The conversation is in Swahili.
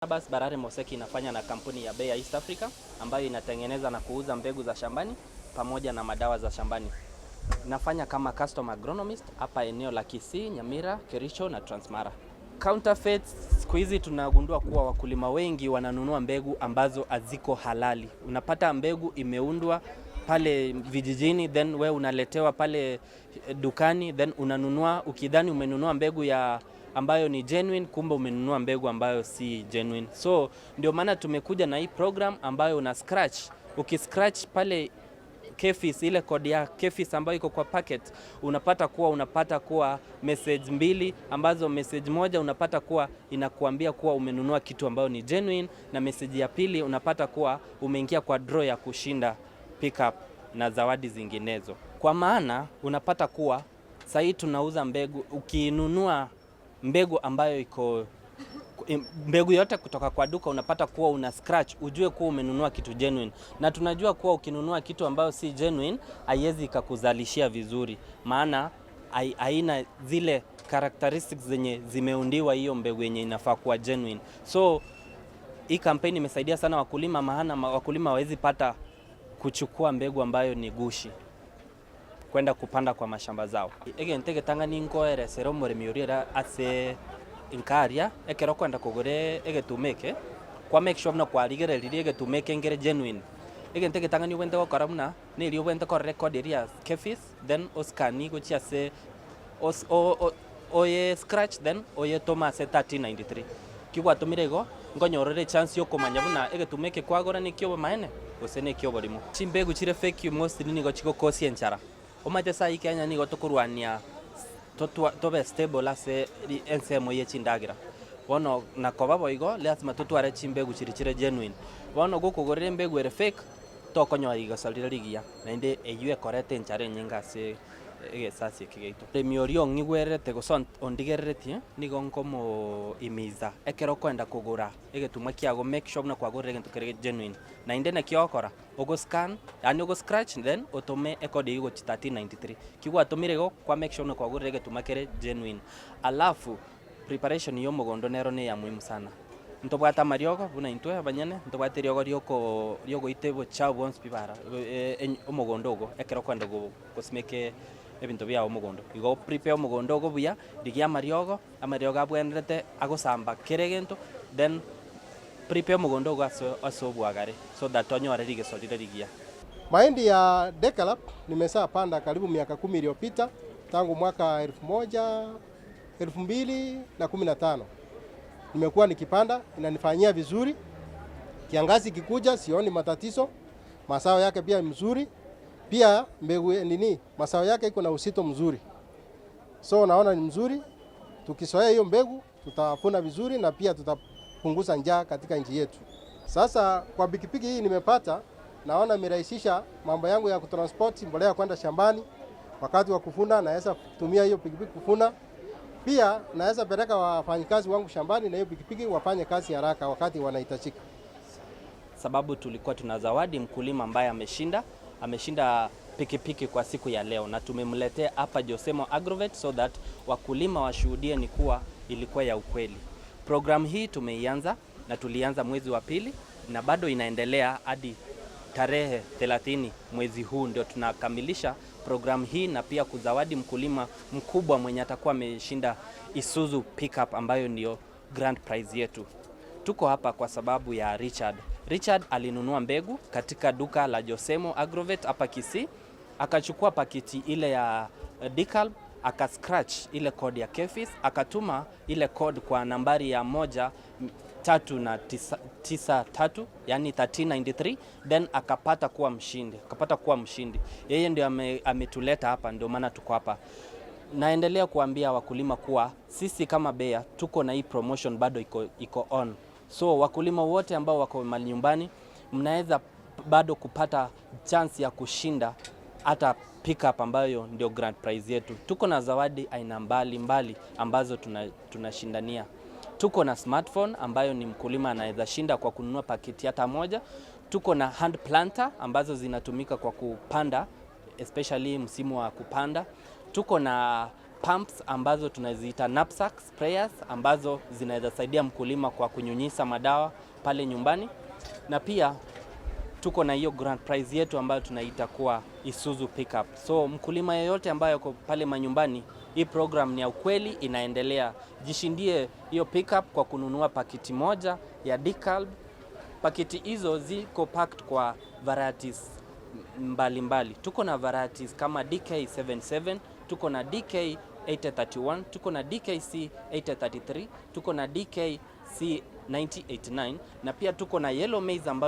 Barnabas Barare Moseki inafanya na kampuni ya Bayer East Africa ambayo inatengeneza na kuuza mbegu za shambani pamoja na madawa za shambani. Nafanya kama custom agronomist hapa eneo la Kisii, Nyamira, Kericho na Transmara. Counterfeits, siku hizi tunagundua kuwa wakulima wengi wananunua mbegu ambazo haziko halali. Unapata mbegu imeundwa pale vijijini, then we unaletewa pale dukani, then unanunua ukidhani umenunua mbegu ya ambayo ni genuine, kumbe umenunua mbegu ambayo si genuine. So ndio maana tumekuja na hii program ambayo una scratch. Ukiscratch pale KEPHIS, ile kodi ya KEPHIS ambayo iko kwa packet, unapata kuwa message mbili, ambazo message moja unapata kuwa inakuambia kuwa umenunua kitu ambayo ni genuine, na message ya pili unapata kuwa umeingia kwa draw ya kushinda pickup na zawadi zinginezo. Kwa maana unapata kuwa sasa tunauza mbegu, ukinunua mbegu ambayo iko mbegu yote kutoka kwa duka, unapata kuwa una scratch, ujue kuwa umenunua kitu genuine. Na tunajua kuwa ukinunua kitu ambayo si genuine haiwezi ikakuzalishia vizuri, maana haina zile characteristics zenye zimeundiwa hiyo mbegu yenye inafaa kuwa genuine. So hii kampeni imesaidia sana wakulima, maana wakulima hawezi pata kuchukua mbegu ambayo ni gushi kwenda kupanda kwa mashamba zao. Egentege tanga ningoere sero murimi urira ase inkaria ekero kwenda kugure egetumeke kwa make sure na kwarigere riri egetumeke ngere genuine. Egentege tanga ni wende gukora muna ni ri wende ko record area KEPHIS, then oskani gochia se oye scratch, then oye toma se 1393 kigwa tumirego ngonyorere chance yo komanya buna egetumeke kwagora ni kyo maene osene kyo borimo chimbegu chire fake most ni go chiko kosi enchara omaje sai Kenya ni go tokurwania tobe stable ase ensemo ye chindagira bono nakoba boigo lazima tutware chimbegu chirichire genuine bono gukugorere mbegu ere fake tokonyoa igasalira ligia na inde eyue correct enchare nyinga se egesasi kigeito premiorio ngigwerete go ondigereti nigo nkomo imiza ekero kwenda kugura egetuma kiago make sure na kwagorere gento kere genuine na inde na kiokora ogo scan yani ogo scratch, then otome ekode yugo 1393 kigwa tomirego kwa make sure na kwagorere egetuma kere genuine. Alafu preparation yo mogondo nero ne ya muhimu sana. Ntobwata mariogo buna intwe abanyane ntobwata riogo riogo itebo cha bonse bibara omogondo go ekero kwenda go kosmeke ebintu bya omogondo igo prepare omogondo go buya digia amariogo abwenderete agosamba keregento, then prepare omogondo go aso bwagare so that onyore rigesolire rigia. Mahindi ya Decalab nimesha panda karibu miaka 10 iliyopita tangu mwaka 2015 nimekuwa nikipanda, inanifanyia vizuri. Kiangazi kikuja sioni matatizo, masao yake pia mzuri. Pia mbegu masao yake iko na usito mzuri. So naona ni mzuri. Tukisoea hiyo mbegu tutavuna vizuri na pia tutapunguza njaa katika nchi yetu. Sasa kwa pikipiki hii nimepata, naona imerahisisha mambo yangu ya kutransport mbolea kwenda shambani. Wakati wa kuvuna naweza kutumia hiyo pikipiki kuvuna. Pia naweza peleka wafanyikazi wangu shambani na hiyo pikipiki wafanye kazi haraka wakati wanahitajika. Sababu tulikuwa tunazawadi mkulima ambaye ameshinda pikipiki kwa siku ya leo, na tumemletea hapa Josemo Agrovet so that wakulima washuhudie ni kuwa ilikuwa ya ukweli. Program hii tumeianza na tulianza mwezi wa pili na bado inaendelea hadi tarehe 30 mwezi huu ndio tunakamilisha program hii, na pia kuzawadi mkulima mkubwa mwenye atakuwa ameshinda Isuzu pickup ambayo ndio grand prize yetu. Tuko hapa kwa sababu ya Richard alinunua mbegu katika duka la Josemo Agrovet hapa Kisii, akachukua pakiti ile ya Decalab, akascratch ile code ya KEPHIS, akatuma ile code kwa nambari ya 1393 yani 1393, then akapata kuwa mshindi. Yeye ndio ametuleta hapa, ndio maana tuko hapa. Naendelea kuambia wakulima kuwa sisi kama Bayer tuko na hii promotion bado iko on. So wakulima wote ambao wako mali nyumbani mnaweza bado kupata chance ya kushinda hata pickup ambayo ndio grand prize yetu. Tuko na zawadi aina mbali ambazo tunashindania. Tuko na smartphone ambayo ni mkulima anaweza shinda kwa kununua paketi hata moja. Tuko na hand planter ambazo zinatumika kwa kupanda, especially msimu wa kupanda. Tuko na pumps ambazo tunaziita knapsack sprayers ambazo zinaweza saidia mkulima kwa kunyunyiza madawa pale nyumbani, na pia tuko na hiyo grand prize yetu ambayo tunaita kuwa Isuzu pickup. So mkulima yeyote ambaye yuko pale manyumbani, hii program ni ya ukweli, inaendelea. Jishindie hiyo pickup kwa kununua pakiti moja ya DCalb. Pakiti hizo ziko packed kwa varieties mbalimbali. Tuko na varieties kama DK77, tuko na DK8031, tuko na DKC8033, tuko na DKC9089 na pia tuko na yellow maize ambayo